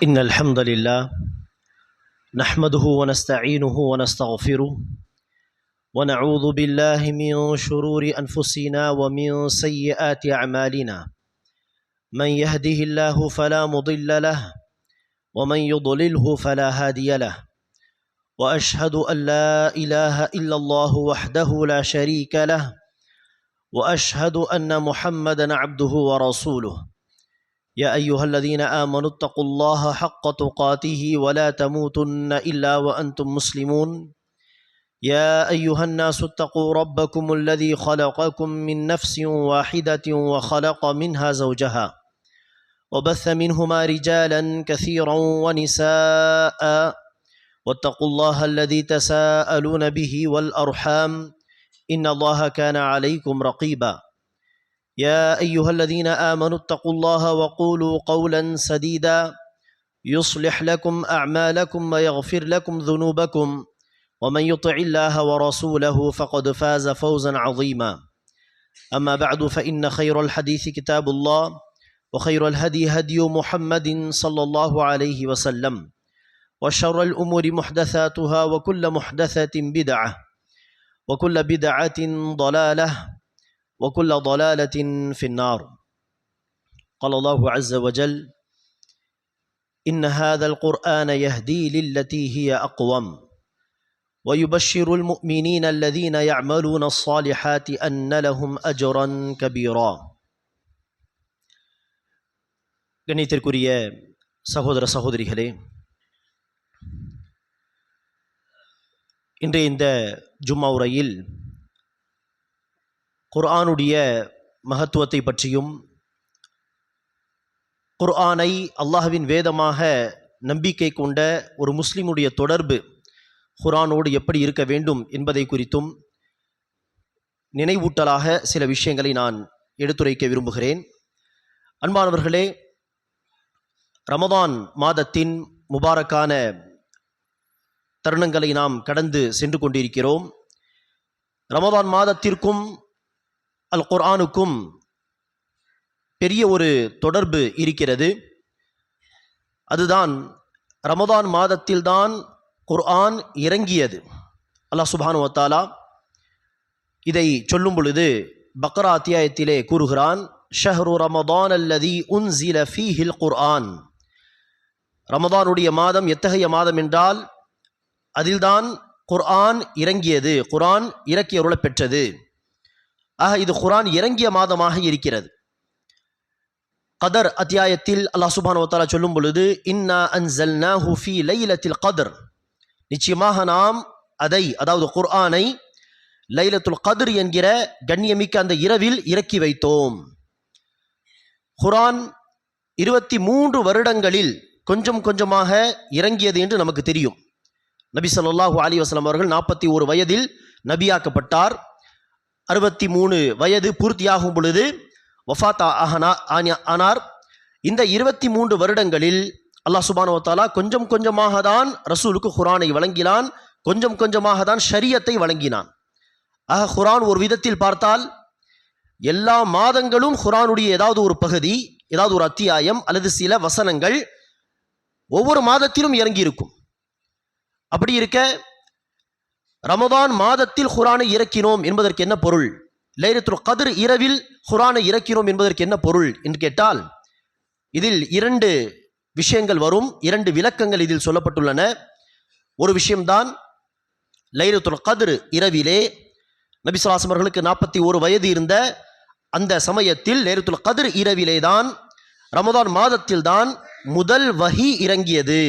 إن الحمد لله نحمده ونستعينه ونستغفره ونعوذ بالله من شرور أنفسنا ومن سيئات أعمالنا من يهده الله فلا مضل له ومن يضلله فلا هادي له وأشهد أن لا إله إلا الله وحده لا شريك له وأشهد أن محمدا عبده ورسوله يا أيها الذين آمنوا اتقوا الله حق تقاته ولا تموتن إلا وأنتم مسلمون يا أيها الناس اتقوا ربكم الذي خلقكم من نفس واحدة وخلق منها زوجها وبث منهما رجالا كثيرا ونساء واتقوا الله الذي تساءلون به والأرحام إن الله كان عليكم رقيبا يا أيها الذين آمنوا اتقوا الله وقولوا قولا سديدا يصلح لكم أعمالكم ويغفر لكم ذنوبكم ومن يطع الله ورسوله فقد فاز فوزا عظيما أما بعد فإن خير الحديث كتاب الله وخير الهدي هدي محمد صلى الله عليه وسلم وشر الأمور محدثاتها وكل محدثة بدعة وكل بدعة ضلالة وكل ضلالة في النار قال الله عز وجل إن هذا القرآن يهدي للتي هي أقوم ويبشر المؤمنين الذين يعملون الصالحات أن لهم أجرا كبيرا கண்ணியத்திற்குரிய சகோதர சகோதரிகளே, இன்றைய இந்த ஜும்மா உரையில் குர்ஆனுடைய மகத்துவத்தை பற்றியும் குர்ஆனை அல்லாஹ்வின் வேதமாக நம்பிக்கை கொண்ட ஒரு முஸ்லிமுடைய தொடர்பு குர்ஆனோடு எப்படி இருக்க வேண்டும் என்பதை குறித்தும் நினைவூட்டலாக சில விஷயங்களை நான் எடுத்துரைக்க விரும்புகிறேன். அன்பானவர்களே, ரமதான் மாதத்தின் முபாரக்கான தருணங்களை நாம் கடந்து சென்று கொண்டிருக்கிறோம். ரமதான் மாதத்திற்கும் அல் குர்ஆனுக்கும் பெரிய ஒரு தொடர்பு இருக்கிறது. அதுதான் ரமதான் மாதத்தில்தான் குர்ஆன் இறங்கியது. அல்லாஹ் சுப்ஹானஹு வ தஆலா இதை சொல்லும் பொழுது பக்ரா அத்தியாயத்திலே கூறுகிறான், ஷஹ்ரு ரமதான் அல்லதி உன்சில ஃபீஹில் குர்ஆன். ரமதானுடைய மாதம் எத்தகைய மாதம் என்றால் அதில்தான் குர்ஆன் இறங்கியது, குர்ஆன் இறக்கி அருளப் பெற்றது. ஆக இது குர்ஆன் இறங்கிய மாதமாக இருக்கிறது. கதர் அத்தியாயத்தில் அல்லாஹ் சுப்ஹானஹு வ தஆலா சொல்லும் பொழுது இன்னா அன்ஸல்னாஹு ஃபீ லைலத்தில் கத்ர், நிச்சயமாக நாம் அதை, அதாவது குர்ஆனை லைலத்துல் கத்ர் என்கிற கண்ணியமிக்க அந்த இரவில் இறக்கி வைத்தோம். குர்ஆன் 23 வருடங்களில் கொஞ்சம் கொஞ்சமாக இறங்கியது என்று நமக்கு தெரியும். நபி ஸல்லல்லாஹு அலைஹி வஸல்லம் அவர்கள் 41 வயதில் நபியாக்கப்பட்டார். 63 வயது பூர்த்தியாகும் பொழுது வஃபாத் ஆனார். இந்த 23 வருடங்களில் அல்லாஹ் சுப்ஹானஹு வ தஆலா கொஞ்சம் கொஞ்சமாக தான் ரசூலுக்கு குர்ஆனை வழங்கினான், கொஞ்சம் கொஞ்சமாக தான் ஷரியத்தை வழங்கினான். ஆக குர்ஆன் ஒரு விதத்தில் பார்த்தால் எல்லா மாதங்களும் குர்ஆனுடைய ஏதாவது ஒரு பகுதி, ஏதாவது ஒரு அத்தியாயம் அல்லது சில வசனங்கள் ஒவ்வொரு மாதத்திலும் இறங்கி இருக்கும். அப்படி இருக்க ரமதான் மாதத்தில் குர்ஆனை இறக்கினோம் என்பதற்கு என்ன பொருள்? லைலத்துல் கத்ர் இரவில் குர்ஆனை இறக்கினோம் என்பதற்கு என்ன பொருள் என்று கேட்டால், இதில் 2 விஷயங்கள் வரும், 2 விளக்கங்கள் இதில் சொல்லப்பட்டுள்ளன. ஒரு விஷயம்தான், லைலத்துல் கத்ர் இரவிலே நபி ஸல்லல்லாஹு அலைஹி வஸல்லம் அவர்களுக்கு 41 வயது இருந்த அந்த சமயத்தில் லைலத்துல் கத்ர் இரவிலே தான், ரமதான் மாதத்தில் தான் முதல் வஹி இறங்கியது.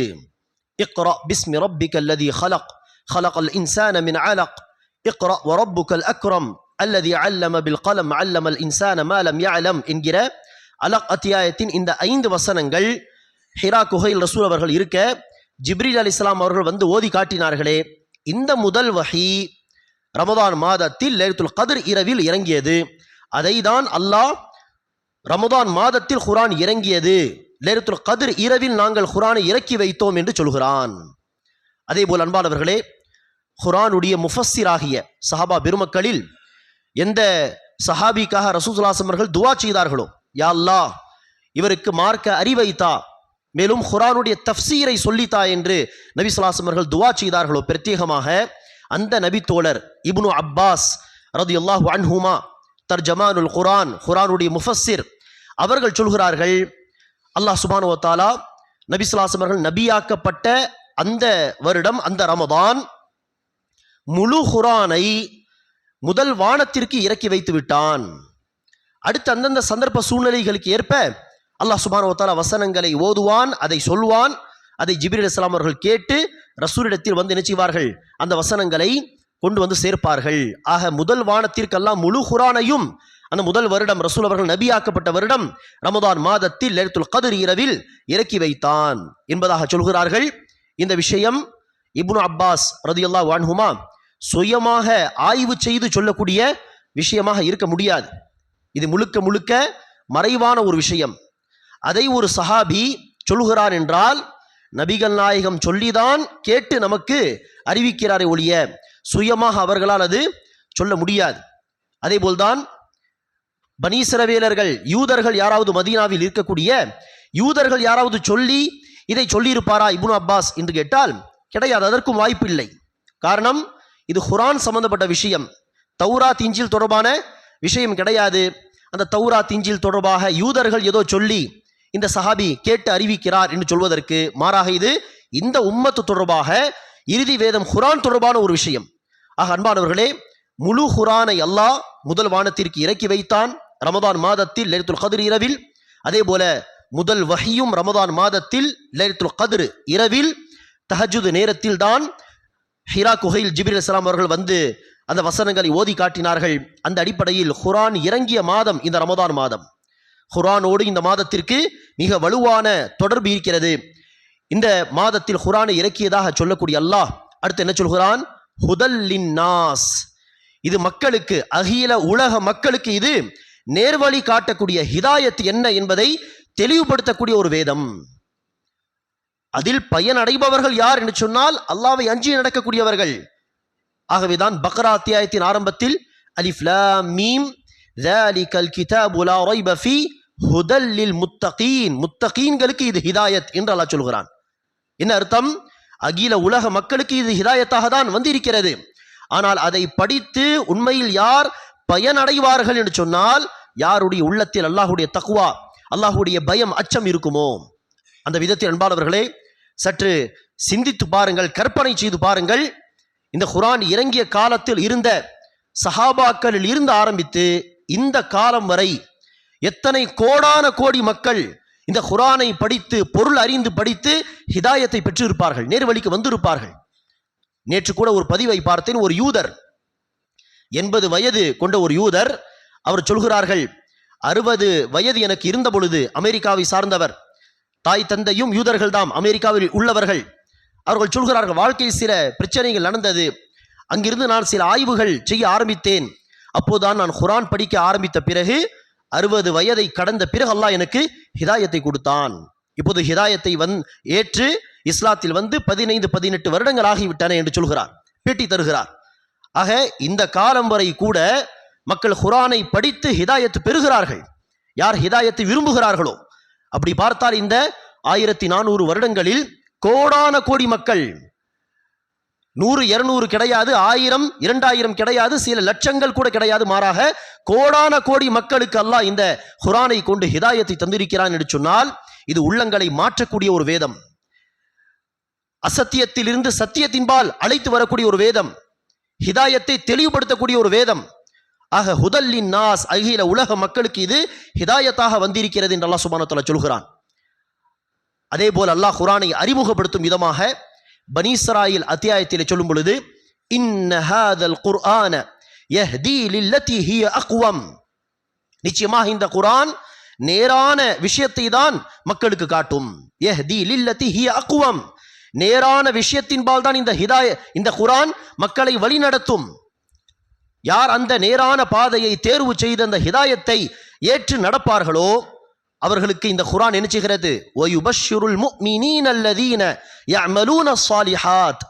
இக்ரா பிஸ்மி ரப்பிக்கல்லதி ஹலக் ஹலகல் இன்சான மின் அலக் இக்ரா வரப்புக்கல் அக்ரம் அல்லதி அல்லம பில் கலம் அல்லமல் இன்சான மாலம் யஅலம் என்கிற அலக் அத்தியாயத்தின் இந்த 5 வசனங்கள் ஹிரா குகையில் ரசூல் அவர்கள் இருக்க ஜிப்ரீல் அலைஹிஸ்ஸலாம் அவர்கள் வந்து ஓதி காட்டினார்களே, இந்த முதல் வஹி ரமதான் மாதத்தில் லைலத்துல் கத்ர் இரவில் இறங்கியது. அதை தான் அல்லாஹ் ரமதான் மாதத்தில் குர்ஆன் இறங்கியது, லைலத்துல் கத்ர் இரவில் நாங்கள் குர்ஆனை இறக்கி வைத்தோம் என்று சொல்கிறான். அதேபோல் அன்பானவர்களே, குர்ஆனுடைய முஃபஸ்ஸிராகிய சஹாபா பெருமக்களில் எந்த சஹாபிக்காக ரசூலுல்லாஹி ஸல்லல்லாஹு அலைஹி வஸல்லம் அவர்கள் துஆ செய்தார்களோ, யா அல்லாஹ் இவருக்கு மார்க்க அறிவைத்தா, மேலும் குர்ஆனுடைய தஃப்சீரை சொல்லித்தா என்று நபி ஸல்லல்லாஹு அலைஹி வஸல்லம் அவர்கள் துஆ செய்தார்களோ பிரத்யேகமாக அந்த நபி தோழர் இப்னு அப்பாஸ் ரலியல்லாஹு அன்ஹுமா தர்ஜமானுல் குர்ஆன், குர்ஆனுடைய முஃபஸ்ஸிர், அவர்கள் சொல்கிறார்கள், அல்லாஹ் சுப்ஹானஹு வ தஆலா நபி ஸல்லல்லாஹு அலைஹி வஸல்லம் அவர்கள் நபியாக்கப்பட்ட அந்த வருடம், அந்த ரமதான், முழு குர்ஆனை முதல் வானத்திற்கு இறக்கி வைத்து விட்டான். அடுத்து அந்தந்த சந்தர்ப்ப சூழ்நிலைகளுக்கு ஏற்ப அல்லாஹ் சுப்ஹானஹு வ தஆலா வசனங்களை ஓதுவான், அதை சொல்வான். அதை ஜிப்ரீல் அலைஹிஸ்ஸலாம் அவர்கள் கேட்டு ரசூலிடத்தில் வந்து என்ன செய்வார்கள், அந்த வசனங்களை கொண்டு வந்து சேர்ப்பார்கள். ஆக முதல் வானத்திற்கெல்லாம் முழு குர்ஆனையும் அந்த முதல் வருடம், ரசூல் அவர்கள் நபியாக்கப்பட்ட வருடம் ரமதான் மாதத்தில் லைலத்துல் கத்ர் இரவில் இறக்கி வைத்தான் என்பதாக சொல்கிறார்கள். இந்த விஷயம் இப்னு அப்பாஸ் ரலியல்லாஹு அன்ஹுமா சுயமாக ஆய்வு செய்து சொல்லக்கூடிய விஷயமாக இருக்க முடியாது. இது முழுக்க முழுக்க மறைவான ஒரு விஷயம். அதை ஒரு சஹாபி சொல்கிறார் என்றால் நபிகள் நாயகம் சொல்லிதான் கேட்டு நமக்கு அறிவிக்கிறாரே ஒழிய சுயமாக அவர்களால் அது சொல்ல முடியாது. அதே போல்தான் பனீ இஸ்ரவேலர்கள், யூதர்கள் யாராவது மதீனாவில் இருக்கக்கூடிய யூதர்கள் யாராவது சொல்லி இதை சொல்லியிருப்பாரா இப்னு அப்பாஸ் என்று கேட்டால் கிடையாது, அதற்கும் வாய்ப்பு இல்லை. காரணம், இது குர்ஆன் சம்பந்தப்பட்ட விஷயம், தௌராத் இன்ஜீல் தொடர்பான விஷயம் கிடையாது. அந்த தௌராத் இன்ஜீல் தொடர்பாக யூதர்கள் ஏதோ சொல்லி இந்த சஹாபி கேட்டு அறிவிக்கிறார் என்று சொல்வதற்கு மாறாக இது இந்த உம்மத்து தொடர்பாக இறுதி வேதம் குர்ஆன் தொடர்பான ஒரு விஷயம். ஆக அன்பானவர்களே, முழு குர்ஆனை அல்லாஹ் முதல் வானத்திற்கு இறக்கி வைத்தான் ரமதான் மாதத்தில் லைலத்துல் கத்ர் இரவில். அதே போல முதல் வஹியும் ரமதான் மாதத்தில் லைலத்துல் கத்ர் இரவில் தஹஜ்ஜுத் நேரத்தில் தான் ஹிரா குகையில் ஜிப்ரீல் அலைஹிஸ்ஸலாம் அவர்கள் வந்து அந்த வசனங்களை ஓதி காட்டினார்கள். அந்த அடிப்படையில் குர்ஆன் இறங்கிய மாதம் இந்த ரமதான் மாதம். குர்ஆனோடு இந்த மாதத்திற்கு மிக வலுவான தொடர்பு இருக்கிறது. இந்த மாதத்தில் குர்ஆனை இறக்கியதாக சொல்லக்கூடிய அல்லாஹ் அடுத்து என்ன சொல்கிறான், ஹுதல் லின்னாஸ், இது மக்களுக்கு, அகில உலக மக்களுக்கு இது நேர்வழி காட்டக்கூடிய ஹிதாயத் என்ன என்பதை தெளிவுபடுத்தக்கூடிய ஒரு வேதம். அதில் பயனடைபவர்கள் யார் என்று சொன்னால் அல்லாஹ்வை அஞ்சி நடக்கக்கூடியவர்கள். ஆகவேதான் பக்ரா அத்தியாயத்தின் ஆரம்பத்தில் அலிஃப் லாம் மீம் ஸாலிகல் கிதாபு லா ரைப ஃபீ ஹுதல் லில் முத்தகீன், முத்தகீன்களுக்கு இது ஹிதாயத் என்று அல்லாஹ் சொல்கிறான். என்ன அர்த்தம்? அகில உலக மக்களுக்கு இது ஹிதாயத்தாக தான் வந்திருக்கிறது. ஆனால் அதை படித்து உண்மையில் யார் பயனடைவார்கள் என்று சொன்னால் யாருடைய உள்ளத்தில் அல்லாஹ்வுடைய தக்வா, அல்லாஹ்வுடைய பயம், அச்சம் இருக்குமோ. அந்த விதத்தில் அன்பானவர்களே, சற்று சிந்தித்து பாருங்கள், கற்பனை செய்து பாருங்கள். இந்த குர்ஆன் இறங்கிய காலத்தில் இருந்த சஹாபாக்களில் இருந்து ஆரம்பித்து இந்த காலம் வரை எத்தனை கோடான கோடி மக்கள் இந்த குர்ஆனை படித்து, பொருள் அறிந்து படித்து ஹிதாயத்தை பெற்றிருப்பார்கள், நேர்வழிக்கு வந்திருப்பார்கள். நேற்று கூட ஒரு பதிவை பார்த்தேன். ஒரு யூதர், 80 வயது கொண்ட ஒரு யூதர், அவர் சொல்கிறார்கள், 60 வயது எனக்கு இருந்த பொழுது, அமெரிக்காவை சார்ந்தவர், தாய் தந்தையும் யூதர்கள் தாம், அமெரிக்காவில் உள்ளவர்கள். அவர்கள் சொல்கிறார்கள், வாழ்க்கையில் சில பிரச்சனைகள் நடந்தது, அங்கிருந்து நான் சில ஆய்வுகள் செய்ய ஆரம்பித்தேன். அப்போதுதான் நான் குர்ஆன் படிக்க ஆரம்பித்த பிறகு 60 வயதை கடந்த பிறகு அல்லாஹ் எனக்கு ஹிதாயத்தை கொடுத்தான். இப்போது ஹிதாயத்தை ஏற்று இஸ்லாத்தில் வந்து 15-18 வருடங்கள் ஆகிவிட்டன என்று சொல்கிறார், பேட்டி தருகிறார். ஆக இந்த காலம் வரை கூட மக்கள் குர்ஆனை படித்து ஹிதாயத்து பெறுகிறார்கள். யார் ஹிதாயத்தை விரும்புகிறார்களோ. அப்படி பார்த்தால் இந்த 1400 வருடங்களில் கோடான கோடி மக்கள், 100, 200 கிடையாது, 1000, 2000 கிடையாது, சில லட்சங்கள் கூட கிடையாது, மாறாக கோடான கோடி மக்களுக்கு அல்லாஹ் இந்த குர்ஆனை கொண்டு ஹிதாயத்தை தந்திருக்கிறான் என்று சொன்னால் இது உள்ளங்களை மாற்றக்கூடிய ஒரு வேதம், அசத்தியத்திலிருந்து சத்தியத்தின்பால் அழைத்து வரக்கூடிய ஒரு வேதம், ஹிதாயத்தை தெளிவுபடுத்தக்கூடிய ஒரு வேதம். ஆக ஹுதல் லின்னாஸ், அகில உலக மக்களுக்கு இது ஹிதாயத்தாக வந்திருக்கிறது என்று அல்லாஹ் சுப்ஹானஹு வ தஆலா சொல்கிறான். அதே போல் அல்லாஹ் குர்ஆனை அறிமுகப்படுத்தும் விதமாக பனீ இஸ்ராயீல் அத்தியாயத்திலே சொல்லும் பொழுது, இன்ன ஹாதல் குர்ஆன யஹ்தி லில்லதி ஹிய அக்வம், நிச்சயமாக இந்த குர்ஆன் நேரான விஷயத்தை தான் மக்களுக்கு காட்டும். யஹ்தி லில்லதி ஹிய அக்வம், நேரான விஷயத்தின்பால் தான் இந்த குர்ஆன் மக்களை வழிநடத்தும். யார் அந்த நேரான பாதையை தேர்வு செய்து அந்த ஹிதாயத்தை ஏற்று நடப்பார்களோ அவர்களுக்கு இந்த குர்ஆன் என்ன செய்கிறது, வயுபஷ்ஷிருல் முஃமினீன அல்லதீன யஅமலூன ஸாலிஹாத்,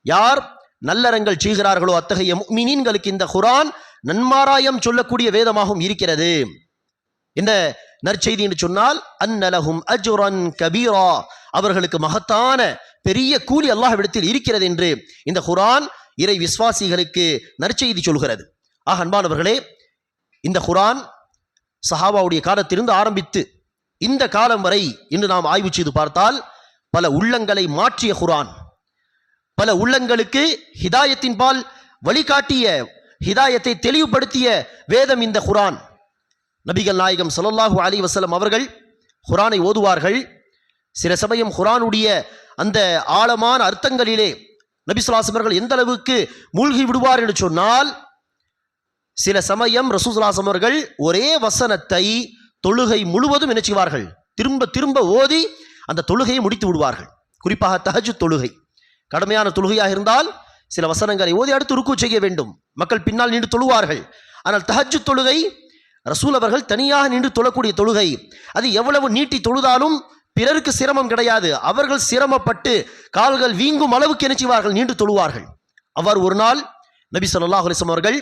யார் நல்லறங்கள் செய்கிறார்களோ அத்தகைய முஃமினீன்களுக்கு இந்த குர்ஆன் நன்மாராயம் சொல்லக்கூடிய வேதமாகவும் இருக்கிறது. இந்த நற்செய்தி என்று சொன்னால் அன்னலஹும் அஜ்ரன் கபீரா, அவர்களுக்கு மகத்தான பெரிய கூலி அல்லாஹ்விடத்தில் இருக்கிறது என்று இந்த குர்ஆன் இறை விசுவாசிகளுக்கு நற்செய்தி சொல்கிறது. ஆக அன்பானவர்களே, இந்த குர்ஆன் சஹாபாவுடைய காலத்திலிருந்து ஆரம்பித்து இந்த காலம் வரை இன்று நாம் ஆய்வு செய்து பார்த்தால் பல உள்ளங்களை மாற்றிய குர்ஆன், பல உள்ளங்களுக்கு ஹிதாயத்தின் பால் வழிகாட்டிய, ஹிதாயத்தை தெளிவுபடுத்திய வேதம் இந்த குர்ஆன். நபிகள் நாயகம் ஸல்லல்லாஹு அலைஹி வஸல்லம் அவர்கள் குர்ஆனை ஓதுவார்கள். சில சமயம் குர்ஆனுடைய அந்த ஆழமான அர்த்தங்களிலே நபி ஸல்லல்லாஹு அலைஹி வஸல்லம் எந்த அளவுக்கு மூழ்கி விடுவார் என்று சொன்னால், சில சமயம் ரசூல் ஸல்லல்லாஹு அலைஹி வஸல்லம் அவர்கள் ஒரே வசனத்தை தொழுகை முழுவதும் என்ன செய்வார்கள், திரும்ப திரும்ப ஓதி அந்த தொழுகையை முடித்து விடுவார்கள். குறிப்பாக தஹஜ்ஜுத் தொழுகை கடமையான தொழுகையாக இருந்தால் சில வசனங்களை ஓதி அடுத்து ருக்கு செய்ய வேண்டும், மக்கள் பின்னால் நின்று தொழுவார்கள். ஆனால் தஹஜ்ஜுத் தொழுகை ரசூல் அவர்கள் தனியாக நின்று தொழக்கூடிய தொழுகை, அது எவ்வளவு நீட்டி தொழுதாலும் பிறருக்கு சிரமம் கிடையாது. அவர்கள் சிரமப்பட்டு கால்கள் வீங்கும் அளவுக்கு என்ன செய்வார்கள், நின்று தொழுவார்கள். அவ்வாறு ஒரு நாள் நபி ஸல்லல்லாஹு அலைஹி வஸல்லம் அவர்கள்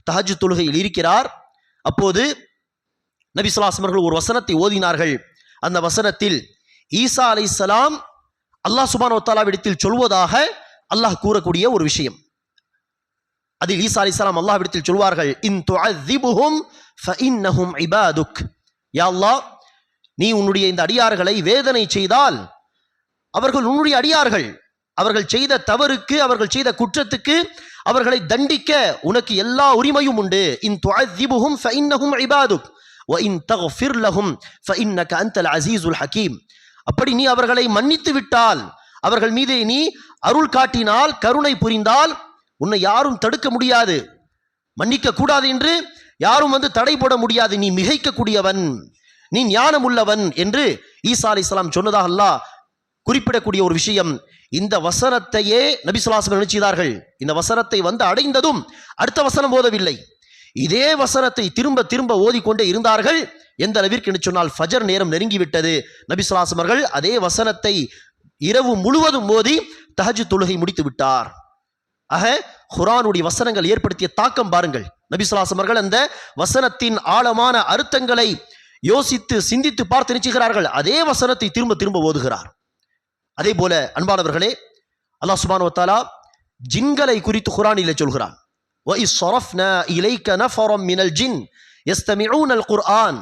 தஹஜ்ஜுத் தொழுகையில் இருக்கிறார். அப்போது நபி ஸல்லல்லாஹு அலைஹி வஸல்லம் அவர்கள் ஒரு வசனத்தை ஓதினார்கள். அந்த வசனத்தில் ஈசா அலைஹிஸ்ஸலாம் அல்லாஹ் சுப்ஹானஹு வ தஆலாவிடத்தில் சொல்வதாக அல்லாஹ் கூறக்கூடிய ஒரு விஷயம். அதில் ஈசா அலைஹிஸ்ஸலாம் அல்லாஹ்விடத்தில் சொல்வார்கள், இன் துஅذிபுஹும் ஃபஇன்னஹும் இபாதுக், யா அல்லாஹ், நீ உன்னுடைய இந்த அடியார்களை வேதனை செய்தால் அவர்கள் உன்னுடைய அடியார்கள், அவர்கள் செய்த தவறுக்கு, அவர்கள் செய்த குற்றத்துக்கு அவர்களை தண்டிக்க உனக்கு எல்லா உரிமையும் உண்டு. இன் துஅذிபுஹும் ஃபஇன்னஹும் இபாதுக் வ இன் தக்ஃபிர் லஹும் ஃபஇன்னக அன்தல் அஸீஸுல் ஹகீம். அப்படி நீ அவர்களை மன்னித்து விட்டால், அவர்கள் மீது நீ அருள் காட்டினால், கருணை புரிந்தால் உன்னை யாரும் தடுக்க முடியாது, மன்னிக்க கூடாது என்று யாரும் தடை போட முடியாது, நீ மிகைக்கக்கூடியவன், நீ ஞானம் உள்ளவன் என்று ஈசா அலைஹிஸ்ஸலாம் சொன்னதாக அல்லாஹ் குறிப்பிடக்கூடிய ஒரு விஷயம். இந்த வசனத்தையே நபி ஸல்லல்லாஹு அலைஹி வஸல்லம் நினைச்சார்கள். இந்த வசனத்தை அடைந்ததும் அடுத்த வசனம் ஓதவில்லை, இதே வசனத்தை திரும்ப திரும்ப ஓதிக்கொண்டே இருந்தார்கள். எந்த அளவிற்கு என்று சொன்னால், ஃபஜர் நேரம் நெருங்கிவிட்டது, நபி ஸல்லல்லாஹு அலைஹி வஸல்லம் அவர்கள் அதே வசனத்தை இரவு முழுவதும் ஓதி தஹஜ்ஜுத் தொழுகை முடித்து விட்டார். ஆக குர்ஆனுடைய வசனங்கள் ஏற்படுத்திய தாக்கம் பாருங்கள். நபி ஸல்லல்லாஹு அலைஹி வஸல்லம் அவர்கள் அந்த வசனத்தின் ஆழமான அர்த்தங்களை யோசித்து சிந்தித்து பார்த்து நினைச்சுகிறார்கள், அதே வசனத்தை திரும்ப திரும்ப ஓதுகிறார். அதே போல அன்பானவர்களே, அல்லாஹ் சுப்ஹானஹு வ தஆலா ஜின்களை குறித்து குர்ஆனிலே சொல்கிறான், வ இஸ் ஸரஃப்னா இலைக நஃபரம் மினல் ஜின் யஸ்தமிஊனல் குர்ஆன்,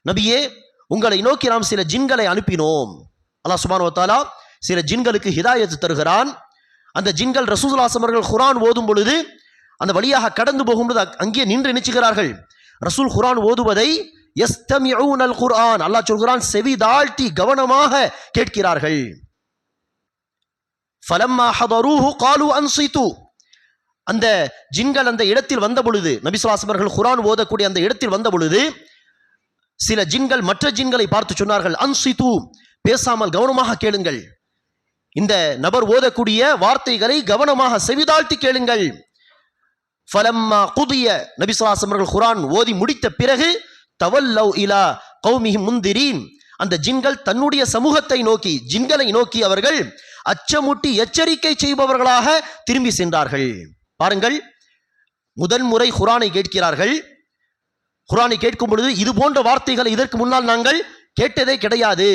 நபியே, உங்களை நோக்கி நாம் சில ஜின்களை அனுப்பினோம். அல்லாஹ் சுப்ஹானஹு வ தஆலா சில ஜின்களுக்கு ஹிதாயத் தருகிறான். அந்த ஜின்கள் ரசூலுல்லாஹி ஸல்லல்லாஹு அலைஹி வஸல்லம் அவர்கள் குர்ஆன் ஓதும் பொழுது அந்த வழியாக கடந்து போகும்போது அங்கே நின்று நினைச்சுகிறார்கள், ரசூல் குர்ஆன் ஓதுவதை யஸ்தமிஊனல் குர்ஆன், அல்லாஹ் சொல்கிறான், செவி தாழ்த்தி கவனமாக கேட்கிறார்கள். ஃபலம்மா ஹதரூஹு காலு அன்சிது, அந்த ஜின்கள் அந்த இடத்தில் வந்த பொழுது, நபி ஸல்லல்லாஹு அலைஹி வஸல்லம் அவர்கள் குர்ஆன் ஓதக்கூடிய அந்த இடத்தில் வந்த பொழுது சில ஜின்கள் மற்ற ஜின்களை பார்த்து சொன்னார்கள், அன்சிது, பேசாமல் கவனமாக கேளுங்கள், இந்த நபர் ஓதக்கூடிய வார்த்தைகளை கவனமாக செவிதாழ்த்தி கேளுங்கள். ஃபலம்மா குதிய, நபி ஸல்லல்லாஹு அலைஹி வஸல்லம் அவர்கள் குர்ஆன் ஓதி முடித்த பிறகு தவல்லவ் இலா கௌமிஹிம் முன்திரீன், அந்த ஜின்கள் தன்னுடைய சமூகத்தை நோக்கி, ஜின்களை நோக்கி அவர்கள் அச்சமூட்டி எச்சரிக்கை செய்பவர்களாக திரும்பி சென்றார்கள். பாருங்கள், முதன்முறை குர்ஆனை கேட்கிறார்கள். குர்ஆனை கேட்கும் பொழுது இது போன்ற வார்த்தைகளை இதற்கு முன்னால் நாங்கள் கேட்டதே கிடையாது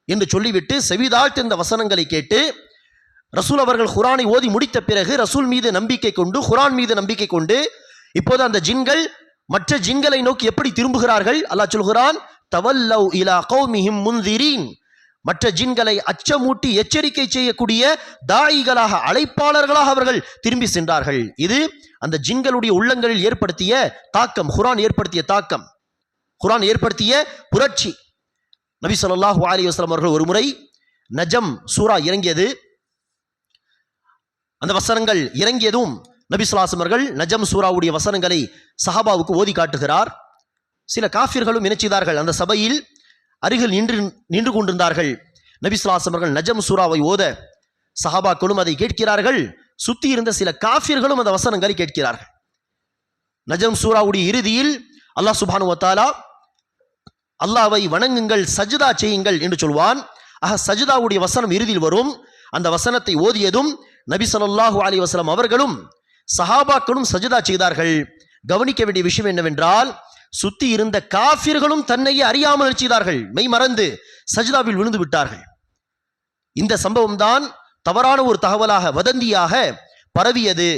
என்று சொல்லிவிட்டு செவிதாழ்த்து இந்த வசனங்களை கேட்டு ரசூல் அவர்கள் குர்ஆனை ஓதி முடித்த பிறகு ரசூல் மீது நம்பிக்கை கொண்டு, குர்ஆன் மீது நம்பிக்கை கொண்டு, இப்போது அந்த ஜின்கள் மற்ற ஜின்களை நோக்கி எப்படி திரும்புகிறார்கள்? அல்லாஹ் சொல்கிறான், தவல்லவ் இலா கௌமிஹிம் முன்திரீன், மற்ற ஜின்களை அச்சமூட்டி எச்சரிக்கை செய்யக்கூடிய தாயிகளாக, அழைப்பாளர்களாக அவர்கள் திரும்பி சென்றார்கள். இது அந்த ஜின்களுடைய உள்ளங்களில் ஏற்படுத்திய தாக்கம், குர்ஆன் ஏற்படுத்திய தாக்கம், குர்ஆன் ஏற்படுத்திய புரட்சி. நபி ஸல்லல்லாஹு அலைஹி வஸல்லம் அவர்கள் ஒரு முறை நஜம் சூரா இறங்கியது. அந்த வசனங்கள் இறங்கியதும் நபி ஸல்லல்லாஹு அலைஹி வஸல்லம் அவர்கள் நஜம் சூராவுடைய வசனங்களை சஹாபாவுக்கு ஓதி காட்டுகிறார். சில காஃபிர்களும் என்ன செய்தார்கள், அந்த சபையில் அருகில் நின்று கொண்டிருந்தார்கள். நபி ஸல்லல்லாஹு அலைஹி வஸல்லம் அவர்கள் நஜம் சூராவை ஓத சஹாபாக்களும் அதை கேட்கிறார்கள். சுத்தி இருந்த சில காஃபிர்களும் அந்த வசனங்களை கேட்கிறார்கள். நஜம் சூராவுடைய இறுதியில் அல்லாஹ் சுப்ஹானஹு வ தஆலா அல்லாஹ்வை வணங்குங்கள், சஜ்தா செய்யுங்கள் என்று சொல்வான். ஆக சஜ்தாவுடைய வசனம் இறுதியில் வரும். அந்த வசனத்தை ஓதியதும் நபி ஸல்லல்லாஹு அலைஹி வஸல்லம் அவர்களும் சஹாபாக்களும் சஜ்தா செய்தார்கள். கவனிக்க வேண்டிய விஷயம் என்னவென்றால், சுத்தி இருந்த காஃபிர்களும் தன்னையே அறியாமல் செய்தார்கள், மெய் மறந்து சஜ்தாவில் விழுந்து விட்டார்கள். இந்த சம்பவம் தான் தவறான ஒரு தகவலாக வதந்தியாக பரவியது.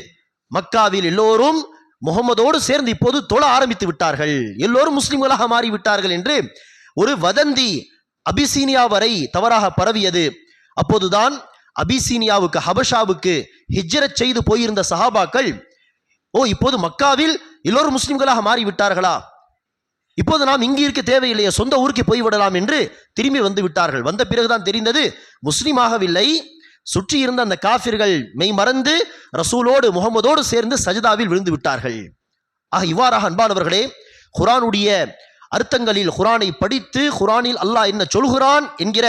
மக்காவில் எல்லோரும் முகமதோடு சேர்ந்து இப்போது தொழ ஆரம்பித்து விட்டார்கள், எல்லோரும் முஸ்லிம்களாக மாறிவிட்டார்கள் என்று ஒரு வதந்தி அபிசீனியா வரை தவறாக பரவியது. அப்போதுதான் அபிசீனியாவுக்கு, ஹபஷாவுக்கு ஹிஜ்ரத் செய்து போயிருந்த சஹாபாக்கள், ஓ இப்போது மக்காவில் எல்லோரும் முஸ்லிம்களாக மாறிவிட்டார்களா, இப்போது நாம் இங்கு இருக்க தேவையில்லையே, சொந்த ஊருக்கு போய்விடலாம் என்று திரும்பி வந்து விட்டார்கள். வந்த பிறகுதான் தெரிந்தது முஸ்லிமாகவில்லை, சுற்றி இருந்த அந்த காஃபிர்கள் மெய் மறந்து ரசூலோடு முகமதோடு சேர்ந்து சஜிதாவில் விழுந்து விட்டார்கள். ஆக இவ்வாறாக அன்பானவர்களே, குர்ஆனுடைய அர்த்தங்களில், குர்ஆனை படித்து குர்ஆனில் அல்லாஹ் என்ன சொல்கிறான் என்கிற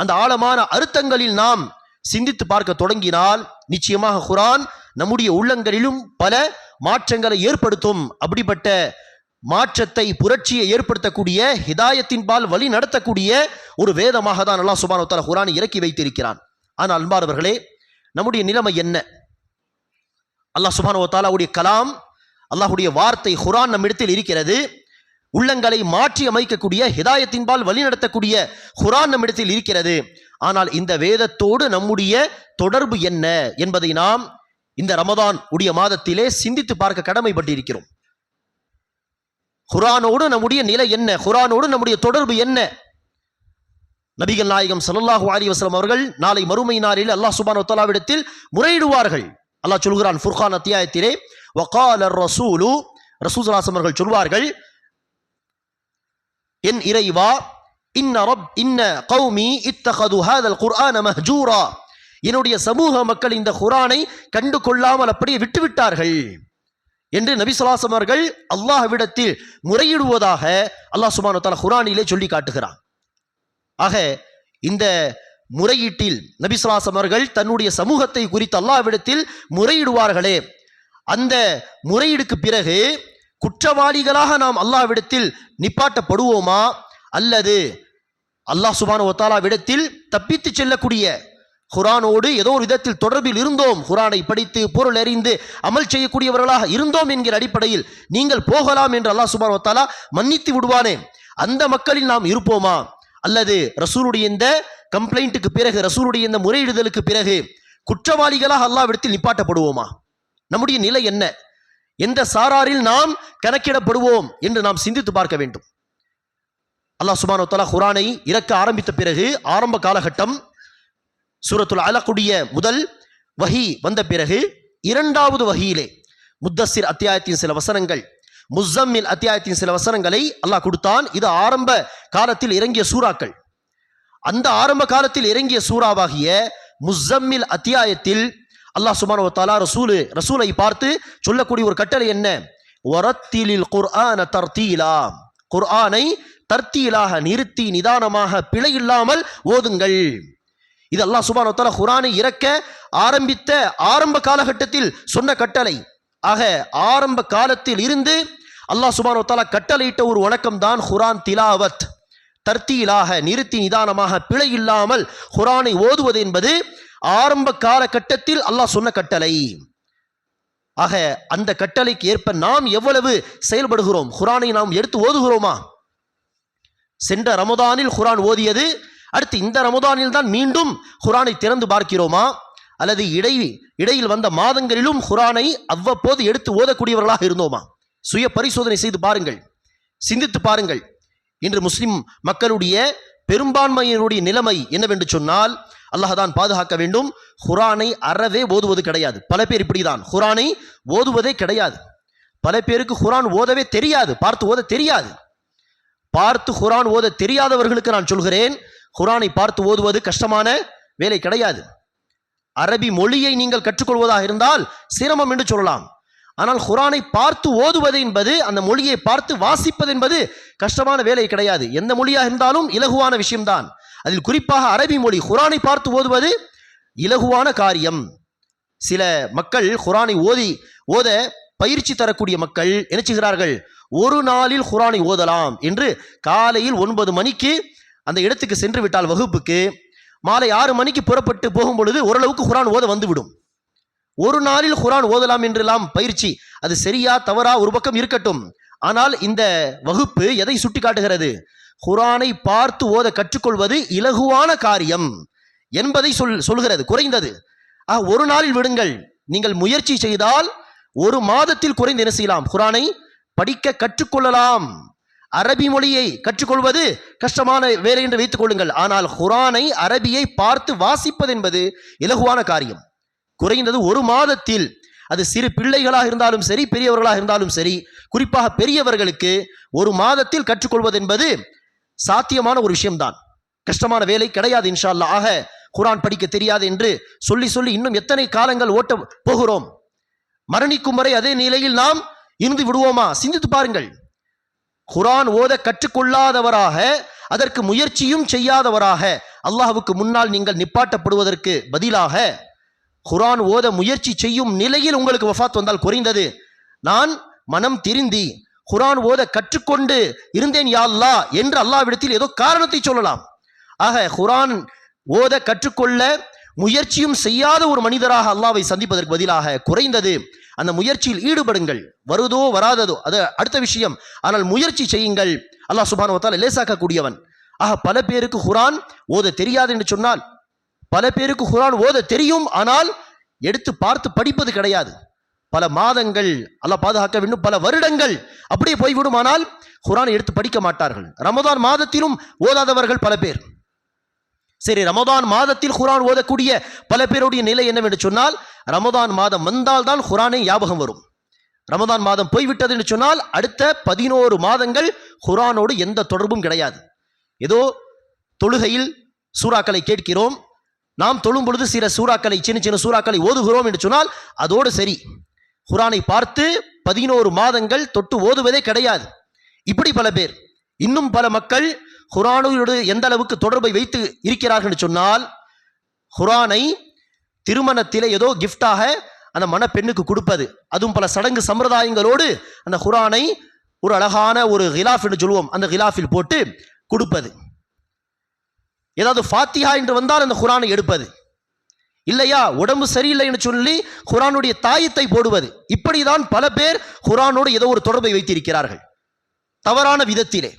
அந்த ஆழமான அர்த்தங்களில் நாம் சிந்தித்து பார்க்க தொடங்கினால் நிச்சயமாக குர்ஆன் நம்முடைய உள்ளங்களிலும் பல மாற்றங்களை ஏற்படுத்தும். அப்படிப்பட்ட மாற்றத்தை, புரட்சியை ஏற்படுத்தக்கூடிய, ஹிதாயத்தின் பால் வழி நடத்தக்கூடிய ஒரு வேதமாக தான் அல்லாஹ் சுப்ஹானஹு வ தஆலா குர்ஆனை இறக்கி வைத்திருக்கிறான். ஆனால் அன்பானவர்களே, நம்முடைய நிலைமை என்ன? அல்லாஹ் சுப்ஹானஹு வ தஆலாவுடைய கலாம், அல்லாஹ்வுடைய வார்த்தை குர்ஆன் நம்மிடத்தில் இருக்கிறது. உள்ளங்களை மாற்றி அமைக்கக்கூடிய, ஹிதாயத்தின்பால் வழி நடத்தக்கூடிய குர்ஆன் நம்மிடத்தில் இருக்கிறது. ஆனால் இந்த வேதத்தோடு நம்முடைய தொடர்பு என்ன என்பதை நாம் இந்த ரமதான் உடைய மாதத்திலே சிந்தித்து பார்க்க கடமைப்பட்டிருக்கிறோம். குர்ஆனோடு நம்முடைய நிலை என்ன? குர்ஆனோடு நம்முடைய தொடர்பு என்ன? நபிகள் நாயகம் ஸல்லல்லாஹு அலைஹி வஸல்லம் அவர்கள் நாளை மறுமை நாளில் அல்லாஹ் சுப்ஹானஹு வ தஆலாவிடத்தில் முறையிடுவார்கள். அல்லாஹ் சொல்கிறான் ஃபுர்கான் அத்தியாயத்திலே, வகால ரசூலு, ரசூல் ஸல்லல்லாஹு அலைஹி அவர்கள் சொல்வார்கள், என் இறைவா, இன்ன கௌமி இத்தகது ஹாதல் குர்ஆன மஹ்ஜூரா, என்னுடைய சமூக மக்கள் இந்த குர்ஆனை கண்டு கொள்ளாமல் அப்படியே விட்டுவிட்டார்கள் என்று நபி ஸல்லல்லாஹு அலைஹி அவர்கள் அல்லாஹ்விடத்தில் முறையிடுவதாக அல்லாஹ் சுப்ஹானஹு வ தஆலா குர்ஆனிலே சொல்லி காட்டுகிறான். ஆக இந்த முறையீட்டில் நபி ஸல்லல்லாஹு அலைஹி அவர்கள் தன்னுடைய சமூகத்தை குறித்து அல்லாஹ்விடத்தில் முறையிடுவார்களே, அந்த முறையீடுக்கு பிறகு குற்றவாளிகளாக நாம் அல்லாஹ்விடத்தில் நிப்பாட்டப்படுவோமா, அல்லது அல்லாஹ் சுப்ஹானஹு வ தஆலாவிடத்தில் தப்பித்து செல்லக்கூடிய, குர்ஆனோடு ஏதோ ஒரு விதத்தில் தொடர்பில் இருந்தோம், குர்ஆனை படித்து பொருள் அறிந்து அமல் செய்யக்கூடியவர்களாக இருந்தோம் என்கிற அடிப்படையில் நீங்கள் போகலாம் என்று அல்லாஹ் சுப்ஹானஹு வ தஆலா மன்னித்து விடுவானே, அந்த மக்களில் நாம் இருப்போமா, அல்லது ரசூலுடைய இந்த கம்ப்ளைண்ட்டுக்கு பிறகு, ரசூலுடைய இந்த முறையிடுதலுக்கு பிறகு குற்றவாளிகளாக அல்லாஹ்விடத்தில் நிப்பாட்டப்படுவோமா? நம்முடைய நிலை என்ன? எந்த சாராரில் நாம் கணக்கிடப்படுவோம் என்று நாம் சிந்தித்து பார்க்க வேண்டும். அல்லாஹ் சுப்ஹானஹு வ தஆலா குர்ஆனை இறக்க ஆரம்பித்த பிறகு, ஆரம்ப காலகட்டம் சூரத்துல் அலக்குடைய முதல் வஹி வந்த பிறகு, இரண்டாவது வஹியிலே முத்தஸ்ஸிர் அத்தியாயத்தின் சில வசனங்கள், முஸம்மில் அத்தியாயத்தின் சில வசனங்களை அல்லாஹ் கொடுத்தான். இது ஆரம்ப காலத்தில் இறங்கிய சூறாக்கள். அந்த ஆரம்ப காலத்தில் இறங்கிய சூறாவாகிய முஸம்மில் அத்தியாயத்தில் அல்லாஹ் சுப்ஹானஹு வ தஆலா ரசூலை பார்த்து சொல்லக்கூடிய ஒரு கட்டளை என்ன? வரத்திலில் குர்ஆன தர்தீலா, குர்ஆனை தர்தீலாக, நிறுத்தி நிதானமாக பிழை இல்லாமல் ஓதுங்கள். இது அல்லாஹ் சுப்ஹானஹு வ தஆலா குர்ஆனை இறக்க ஆரம்பித்த ஆரம்ப காலகட்டத்தில் சொன்ன கட்டளை. ஆக ஆரம்ப காலத்தில் இருந்து அல்லாஹ் சுப்ஹானஹு வ தஆலா கட்டளையிட்ட ஒரு வணக்கம் தான் குர்ஆன் திலாவத். தர்தீலாக, நிறுத்தி நிதானமாக பிழை இல்லாமல் குர்ஆனை ஓதுவது என்பது ஆரம்ப காலகட்டத்தில் அல்லாஹ் சொன்ன கட்டளை. ஆக அந்த கட்டளைக்கு ஏற்ப நாம் எவ்வளவு செயல்படுகிறோம்? குர்ஆனை நாம் எடுத்து ஓதுகிறோமா? சென்ற ரமதானில் குர்ஆன் ஓதியது, அடுத்து இந்த ரமதானில் தான் மீண்டும் குர்ஆனை திறந்து பார்க்கிறோமா? அல்லது இடையில் வந்த மாதங்களிலும் குர்ஆனை அவ்வப்போது எடுத்து ஓதக்கூடியவர்களாக இருந்தோமா? சுய பரிசோதனை செய்து பாருங்கள், சிந்தித்து பாருங்கள். இன்று முஸ்லிம் மக்களுடைய பெரும்பான்மையினுடைய நிலைமை என்னவென்று சொன்னால், அல்லாஹ் தான் பாதுகாக்க வேண்டும், குர்ஆனை அறவே ஓதுவது கிடையாது. பல பேர் இப்படிதான், குர்ஆனை ஓதுவதே கிடையாது. பல பேருக்கு குர்ஆன் ஓதவே தெரியாது, பார்த்து ஓத தெரியாது. பார்த்து குர்ஆன் ஓத தெரியாதவர்களுக்கு நான் சொல்கிறேன், குர்ஆனை பார்த்து ஓதுவது கஷ்டமான வேலை கிடையாது. அரபி மொழியை நீங்கள் கற்றுக்கொள்வதாக இருந்தால் சிரமம் என்று சொல்லலாம். ஆனால் குர்ஆனை பார்த்து ஓதுவது என்பது, அந்த மொழியை பார்த்து வாசிப்பது என்பது கஷ்டமான வேலை கிடையாது. எந்த மொழியாக இருந்தாலும் இலகுவான விஷயம்தான். அதில் குறிப்பாக அரபி மொழி, குர்ஆனை பார்த்து ஓதுவது இலகுவான காரியம். சில மக்கள் குர்ஆனை ஓத பயிற்சி தரக்கூடிய மக்கள் என்ன செய்கிறார்கள்? ஒரு நாளில் குர்ஆனை ஓதலாம் என்று காலையில் 9 மணிக்கு அந்த இடத்துக்கு சென்று விட்டால் வகுப்புக்கு, மாலை 6 மணிக்கு புறப்பட்டு போகும் பொழுது ஓரளவுக்கு குர்ஆன் ஓத வந்துவிடும். ஒரு நாளில் குர்ஆன் ஓதலாம் என்றெல்லாம் பயிற்சி, அது சரியா தவறா ஒரு பக்கம் இருக்கட்டும். ஆனால் இந்த வகுப்பு எதை சுட்டி காட்டுகிறது? குர்ஆனை பார்த்து ஓத கற்றுக்கொள்வது இலகுவான காரியம் என்பதை சொல்கிறது. குறைந்தது ஒரு நாளில் விடுங்கள், நீங்கள் முயற்சி செய்தால் ஒரு மாதத்தில் குறைந்து என்ன செய்யலாம்? குர்ஆனை படிக்க கற்றுக்கொள்ளலாம். அரபி மொழியை கற்றுக்கொள்வது கஷ்டமான வேலை என்று வைத்துக் கொள்ளுங்கள். ஆனால் குர்ஆனை அரபியை பார்த்து வாசிப்பது என்பது இலகுவான காரியம். குறைந்தது ஒரு மாதத்தில், அது சிறு பிள்ளைகளாக இருந்தாலும் சரி, பெரியவர்களாக இருந்தாலும் சரி, குறிப்பாக பெரியவர்களுக்கு ஒரு மாதத்தில் கற்றுக்கொள்வது என்பது சாத்தியமான ஒரு விஷயம்தான். கஷ்டமான வேலை கிடையாது இன்ஷா அல்லாஹ். ஆக குர்ஆன் படிக்க தெரியாது என்று சொல்லி சொல்லி இன்னும் எத்தனை காலங்கள் ஓட்ட போகிறோம்? மரணிக்கும் வரை அதே நிலையில் நாம் இருந்து விடுவோமா? சிந்தித்து பாருங்கள். குர்ஆன் ஓத கற்றுக்கொள்ளாதவராக, அதற்கு முயற்சியும் செய்யாதவராக அல்லாஹ்வுக்கு முன்னால் நீங்கள் நிப்பாட்டப்படுவதற்கு பதிலாக குர்ஆன் ஓத முயற்சி செய்யும் நிலையில் உங்களுக்கு வஃபாத் வந்தால், குறைந்தது நான் மனம் திருந்தி குர்ஆன் ஓத கற்றுக்கொண்டு இருந்தேன் யா அல்லாஹ் என்று அல்லாஹ்விடத்தில் ஏதோ காரணத்தை சொல்லலாம். ஆக குர்ஆன் ஓத கற்றுக்கொள்ள முயற்சியும் செய்யாத ஒரு மனிதராக அல்லாஹ்வை சந்திப்பதற்கு பதிலாக குறைந்தது அந்த முயற்சியில் ஈடுபடுங்கள். வருதோ வராததோ அது அடுத்த விஷயம், ஆனால் முயற்சி செய்யுங்கள். அல்லாஹ் சுப்ஹானஹு வ தஆலா லேசாக்கக்கூடியவன். ஆக பல பேருக்கு குர்ஆன் ஓத தெரியாது என்று சொன்னால், பல பேருக்கு குர்ஆன் ஓத தெரியும், ஆனால் எடுத்து பார்த்து படிப்பது கிடையாது. பல மாதங்கள், அல்லாஹ் பாதுகாக்க வேண்டும், பல வருடங்கள் அப்படியே போய்விடும், ஆனால் குர்ஆனை எடுத்து படிக்க மாட்டார்கள். ரமதான் மாதத்திலும் ஓதாதவர்கள் பல பேர். சரி, ரமதான் மாதத்தில் குர்ஆன் ஓதக்கூடிய பல பேருடைய நிலை என்னவென்று சொன்னால், ரமதான் மாதம் வந்தால் தான் குர்ஆனை ஞாபகம் வரும். ரமதான் மாதம் போய்விட்டது என்று சொன்னால் அடுத்த 11 மாதங்கள் குர்ஆனோடு எந்த தொடர்பும் கிடையாது. ஏதோ தொழுகையில் சூறாக்களை கேட்கிறோம், நாம் தொழும் பொழுது சில சூறாக்களை, சின்ன சின்ன சூறாக்களை ஓதுகிறோம் என்று சொன்னால் அதோடு சரி. குர்ஆனை பார்த்து 11 மாதங்கள் தொட்டு ஓதுவதே கிடையாது. இப்படி பல பேர். இன்னும் பல மக்கள் குர்ஆனோடு எந்த அளவுக்கு தொடர்பை வைத்து இருக்கிறார்கள் என்று சொன்னால், குர்ஆனை திருமணத்திலே ஏதோ கிஃப்டாக அந்த மணப்பெண்ணுக்கு கொடுப்பது, அதுவும் பல சடங்கு சம்பிரதாயங்களோடு அந்த குர்ஆனை ஒரு அழகான ஒரு கிலாஃப் என்று சொல்லுவோம், அந்த கிலாஃபில் போட்டு கொடுப்பது. ஏதாவது ஃபாத்திஹா என்று வந்தால் அந்த குர்ஆனை எடுப்பது, இல்லையா உடம்பு சரியில்லை என்று சொல்லி குர்ஆனுடைய தாயத்தை போடுவது. இப்படிதான் பல பேர் குர்ஆனோடு ஏதோ ஒரு தொடர்பை வைத்திருக்கிறார்கள் தவறான விதத்திலே.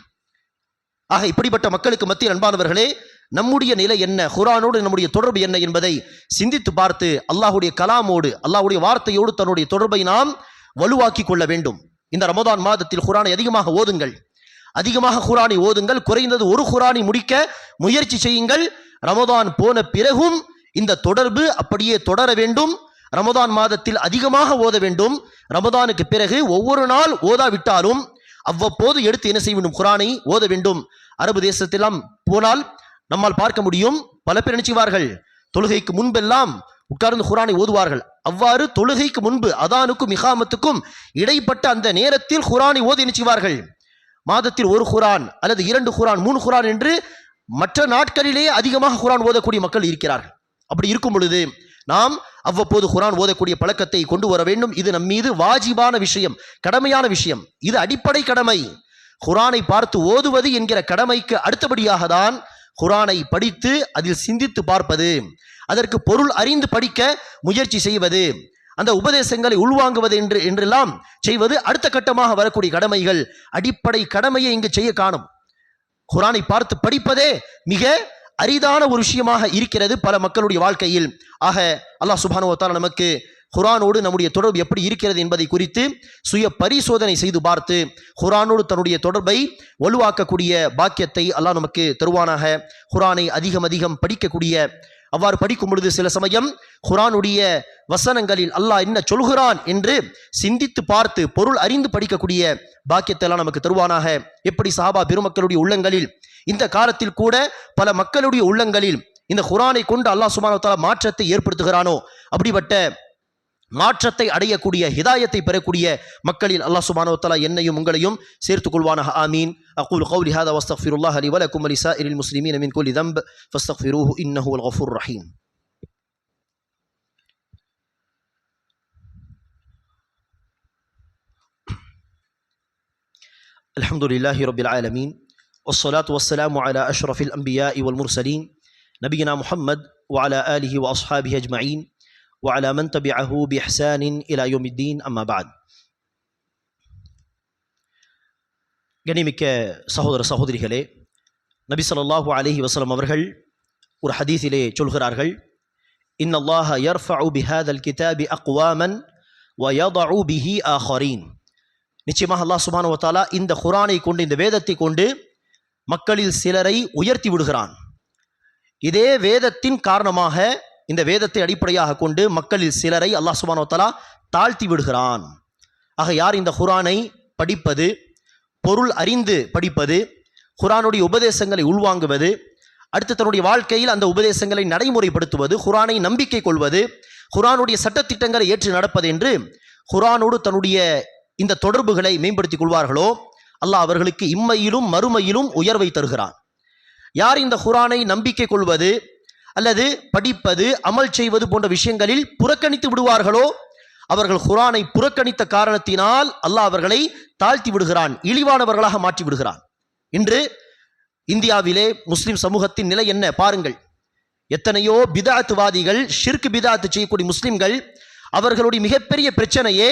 ஆக இப்படிப்பட்ட மக்களுக்கு மத்தியில் அன்பானவர்களே, நம்முடைய நிலை என்ன, குர்ஆனோடு நம்முடைய தொடர்பு என்ன என்பதை சிந்தித்து பார்த்து அல்லாஹ்வுடைய கலாமோடு, அல்லாஹ்வுடைய வார்த்தையோடு தன்னுடைய தொடர்பை நாம் வலுவாக்கி கொள்ள வேண்டும். இந்த ரமதான் மாதத்தில் குர்ஆனை அதிகமாக ஓதுங்கள், அதிகமாக குர்ஆனை ஓதுங்கள். குறைந்தது ஒரு குர்ஆனை முடிக்க முயற்சி செய்யுங்கள். ரமதான் போன பிறகும் இந்த தொடர்பு அப்படியே தொடர வேண்டும். ரமதான் மாதத்தில் அதிகமாக ஓத வேண்டும். ரமதானுக்கு பிறகு ஒவ்வொரு நாள் ஓதாவிட்டாலும் அவ்வப்போது எடுத்து என்ன செய்ய வேண்டும்? குர்ஆனை ஓத வேண்டும். அரபு தேசத்தெல்லாம் போனால் நம்மால் பார்க்க முடியும், பல பேர் நினைச்சுவார்கள் தொழுகைக்கு முன்பெல்லாம் உட்கார்ந்து குர்ஆனை ஓதுவார்கள். அவ்வாறு தொழுகைக்கு முன்பு அதானுக்கும் இகாமத்துக்கும் இடைப்பட்ட அந்த நேரத்தில் குர்ஆனை ஓதி நினைச்சுவார்கள். மாதத்தில் ஒரு குர்ஆன் அல்லது 2 குர்ஆன் 3 குர்ஆன் என்று மற்ற நாட்களிலேயே அதிகமாக குர்ஆன் ஓதக்கூடிய மக்கள் இருக்கிறார்கள். அப்படி இருக்கும் பொழுது நாம் அவ்வப்போது குர்ஆன் ஓதக்கூடிய பழக்கத்தை கொண்டு வர வேண்டும். இது நம் மீது வாஜிபான விஷயம், கடமையான விஷயம். இது அடிப்படை கடமை. குர்ஆனை பார்த்து ஓதுவது என்கிற கடமைக்கு அடுத்தபடியாக தான் குர்ஆனை படித்து அதில் சிந்தித்து பார்ப்பது, அதற்கு பொருள் அறிந்து படிக்க முயற்சி செய்வது, அந்த உபதேசங்களை உள்வாங்குவது என்றெல்லாம் செய்வது அடுத்த கட்டமாக வரக்கூடிய கடமைகள். அடிப்படை கடமையை இங்கு செய்ய காணும். குர்ஆனை பார்த்து படிப்பதே மிக அரிதான ஒரு விஷயமாக இருக்கிறது பல மக்களுடைய வாழ்க்கையில். ஆக அல்லாஹ் சுப்ஹானஹு வ தஆலா நமக்கு குர்ஆனோடு நம்முடைய தொடர்பு எப்படி இருக்கிறது என்பதை குறித்து சுய பரிசோதனை செய்து பார்த்து குர்ஆனோடு தன்னுடைய தொடர்பை வலுவாக்கக்கூடிய பாக்கியத்தை அல்லாஹ் நமக்கு தருவானாக. குர்ஆனை அதிகம் அதிகம் படிக்கக்கூடிய, அவ்வாறு படிக்கும் பொழுது சில சமயம் குர்ஆனுடைய வசனங்களில் அல்லாஹ் என்ன சொல்கிறான் என்று சிந்தித்து பார்த்து பொருள் அறிந்து படிக்கக்கூடிய பாக்கியத்தை எல்லாம் நமக்கு தருவானாக. எப்படி சஹாபா பெருமக்களுடைய உள்ளங்களில் இந்த காலத்தில் கூட பல மக்களுடைய உள்ளங்களில் இந்த குர்ஆனை கொண்டு அல்லாஹ் சுப்ஹானஹு வ தஆலா மாற்றத்தை ஏற்படுத்துகிறானோ, அப்படிப்பட்ட மாற்றத்தை அடையக்கூடிய, ஹிதாயத்தை பெறக்கூடிய மக்களில் அல்லாஹ் சுப்ஹானஹு வ தஆலா என்னையும் உங்களையும் சேர்த்துக் கொள்வானாக. ஆமீன். அகூலு கௌலி ஹாதா வஸ்தக்ஃபிருல்லாஹ லி வ லக்கும் வ லிசாயிரில் முஸ்லிமீன மின் குல்லி தன்ப் ஃபஸ்தக்ஃபிரூஹு இன்னஹு வல் கஃபூர் ரஹீம். அல்ஹம்துலில்லாஹி ரப்பில் ஆலமீன் வஸ்ஸலாத்து வஸ்ஸலாமு அலா அஷ்ரஃபில் அன்பியாஇ வல் முர்சலீன் நபியினா முஹம்மத் வ அலா ஆலிஹி வ அஸ்ஹாபிஹி அஜ்மஈன் وعلى من تبعه بإحسان إلى يوم الدين. أما بعد. கண்ணியமிக்க சகோதர சகோதரிகளே, நபி ஸல்லல்லாஹு அலைஹி வஸல்லம் அவர்கள் ஒரு ஹதீஸிலே சொல்கிறார்கள், இன்னல்லாஹ யர்ஃபஉ பிஹாதல் கிதாபி அக்வாமன் வ யதஉ பிஹி ஆஹரீன். நிச்சயமாக அல்லாஹ் சுப்ஹானஹு வ தஆலா இந்த குர்ஆனை கொண்டு, இந்த வேதத்தை கொண்டு மக்களில் சிலரை உயர்த்தி விடுகிறான். இதே வேதத்தின் காரணமாக, இந்த வேதத்தை அடிப்படையாக கொண்டு மக்களில் சிலரை அல்லாஹ் சுப்ஹானஹு வ தஆலா தாழ்த்தி விடுகிறான். ஆக யார் இந்த குர்ஆனை படிப்பது, பொருள் அறிந்து படிப்பது, குர்ஆனுடைய உபதேசங்களை உள்வாங்குவது, அடுத்து தன்னுடைய வாழ்க்கையில் அந்த உபதேசங்களை நடைமுறைப்படுத்துவது, குர்ஆனை நம்பிக்கை கொள்வது, குர்ஆனுடைய சட்டத்திட்டங்களை ஏற்று நடப்பது என்று குர்ஆனோடு தன்னுடைய இந்த தொடர்புகளை மேம்படுத்திக் கொள்வார்களோ அல்லாஹ் அவர்களுக்கு இம்மையிலும் மறுமையிலும் உயர்வை தருகிறான். யார் இந்த குர்ஆனை நம்பிக்கை கொள்வது அல்லது படிப்பது, அமல் செய்வது போன்ற விஷயங்களில் புறக்கணித்து விடுவார்களோ அவர்கள் குர்ஆனை புறக்கணித்த காரணத்தினால் அல்லாஹ் அவர்களை தாழ்த்தி விடுகிறான், இழிவானவர்களாக மாற்றி விடுகிறான். இன்று இந்தியாவிலே முஸ்லிம் சமூகத்தின் நிலை என்ன பாருங்கள். எத்தனையோ பிதாத்துவாதிகள், ஷிர்க் பிதாத்து செய்யக்கூடிய முஸ்லிம்கள், அவர்களுடைய மிகப்பெரிய பிரச்சனையே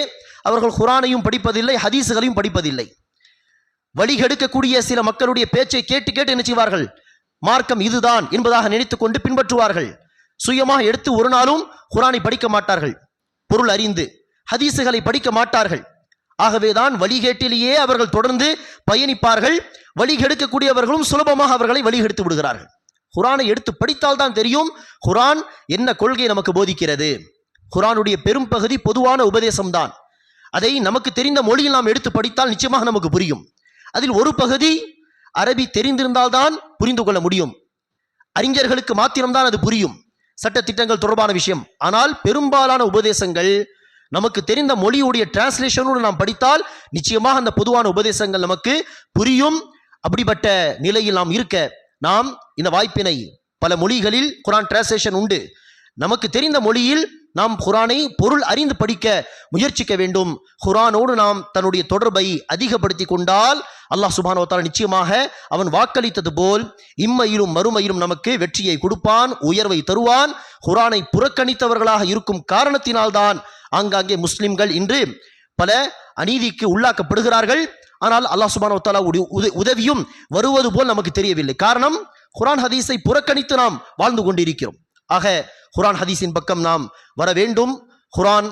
அவர்கள் குர்ஆனையும் படிப்பதில்லை, ஹதீஸுகளையும் படிப்பதில்லை. வழிகெடுக்கக்கூடிய சில மக்களுடைய பேச்சை கேட்டு கேட்டு என்ன செய்வார்கள், மார்க்கம் இதுதான் என்பதாக நினைத்துக் கொண்டு பின்பற்றுவார்கள். சுயமாக எடுத்து ஒரு நாளும் குர்ஆனை படிக்க மாட்டார்கள், பொருள் அறிந்து ஹதீஸுகளை படிக்க மாட்டார்கள். ஆகவேதான் வழிகேட்டிலேயே அவர்கள் தொடர்ந்து பயணிப்பார்கள். வழிகெடுக்கக்கூடியவர்களும் சுலபமாக அவர்களை வழிகெடுத்து விடுகிறார்கள். குர்ஆனை எடுத்து படித்தால் தான் தெரியும் குர்ஆன் என்ன கொள்கை நமக்கு போதிக்கிறது. குர்ஆனுடைய பெரும் பகுதி பொதுவான உபதேசம்தான். அதை நமக்கு தெரிந்த மொழியில் நாம் எடுத்து படித்தால் நிச்சயமாக நமக்கு புரியும். அதில் ஒரு பகுதி அரபி தெரிந்திருந்தால்தான் புரிந்து கொள்ள முடியும். அறிஞர்களுக்கு மாத்திரம்தான் அது புரியும், சட்டத்திட்டங்கள் தொடர்பான விஷயம். ஆனால் பெரும்பாலான உபதேசங்கள் நமக்கு தெரிந்த மொழியுடைய டிரான்ஸ்லேஷனோடு நாம் படித்தால் நிச்சயமாக அந்த பொதுவான உபதேசங்கள் நமக்கு புரியும். அப்படிப்பட்ட நிலையில் நாம் இருக்க, நாம் இந்த வாய்ப்பினை, பல மொழிகளில் குர்ஆன் டிரான்ஸ்லேஷன் உண்டு, நமக்கு தெரிந்த மொழியில் நாம் குர்ஆனை பொருள் அறிந்து படிக்க முயற்சிக்க வேண்டும். குர்ஆனோடு நாம் தன்னுடைய தொடர்பை அதிகப்படுத்தி கொண்டால் அல்லாஹ் சுப்ஹானஹு வ தஆலா நிச்சயமாக அவன் வாக்களித்தது போல் இம்மையிலும் மறுமையிலும் நமக்கு வெற்றியை கொடுப்பான், உயர்வை தருவான். குர்ஆனை புறக்கணித்தவர்களாக இருக்கும் காரணத்தினால்தான் ஆங்காங்கே முஸ்லிம்கள் இன்று பல அநீதிக்கு உள்ளாக்கப்படுகிறார்கள். ஆனால் அல்லாஹ் சுப்ஹானஹு வ தஆலா உதவியும் வருவது போல் நமக்கு தெரியவில்லை. காரணம், குர்ஆன் ஹதீஸை புறக்கணித்து நாம் வாழ்ந்து கொண்டிருக்கிறோம். ஆக குர்ஆன் ஹதீஸின் பக்கம் நாம் வர வேண்டும். குர்ஆன்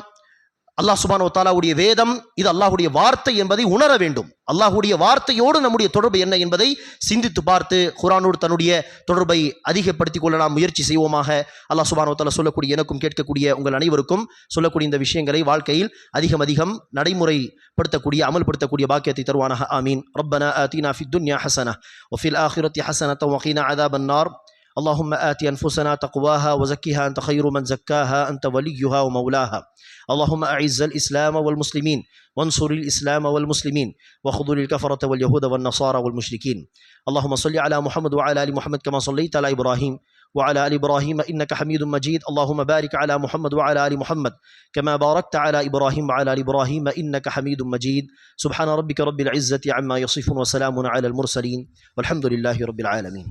அல்லாஹ் சுப்ஹானஹு வ தஆலாவுடைய வேதம், இது அல்லாஹ்வுடைய வார்த்தை என்பதை உணர வேண்டும். அல்லாஹ்வுடைய வார்த்தையோடு நம்முடைய தொடர்பு என்ன என்பதை சிந்தித்து பார்த்து குர்ஆனோடு தன்னுடைய தொடர்பை அதிகப்படுத்திக் கொள்ள நாம் முயற்சி செய்வோமாக. அல்லாஹ் சுப்ஹானஹு வ தஆலா சொல்லக்கூடிய எனக்கும் கேட்கக்கூடிய உங்கள் அனைவருக்கும் சொல்லக்கூடிய இந்த விஷயங்களை வாழ்க்கையில் அதிகம் நடைமுறைப்படுத்தக்கூடிய, அமல்படுத்தக்கூடிய பாக்கியத்தை தருவானாக. ஆமீன். ரப்பனா ஆதினா ஃபித் துன்யா ஹஸனஹ் வ ஃபில் ஆখিরাতি ஹஸனஹ் வ கீனா அஸாபன் நார். اللهم آت أنفسنا تقواها وزكها أنت خير من زكاها أنت وليها ومولاها. اللهم أعز الإسلام والمسلمين وانصر الإسلام والمسلمين وخذل الكفرة واليهود والنصارى والمشركين. اللهم صل على محمد وعلى آل محمد كما صليت على إبراهيم وعلى آل إبراهيم إنك حميد مجيد. اللهم بارك على محمد وعلى آل محمد كما باركت على إبراهيم وعلى آل إبراهيم إنك حميد مجيد. سبحان ربك رب العزة عما يصفون وسلام على المرسلين والحمد لله رب العالمين.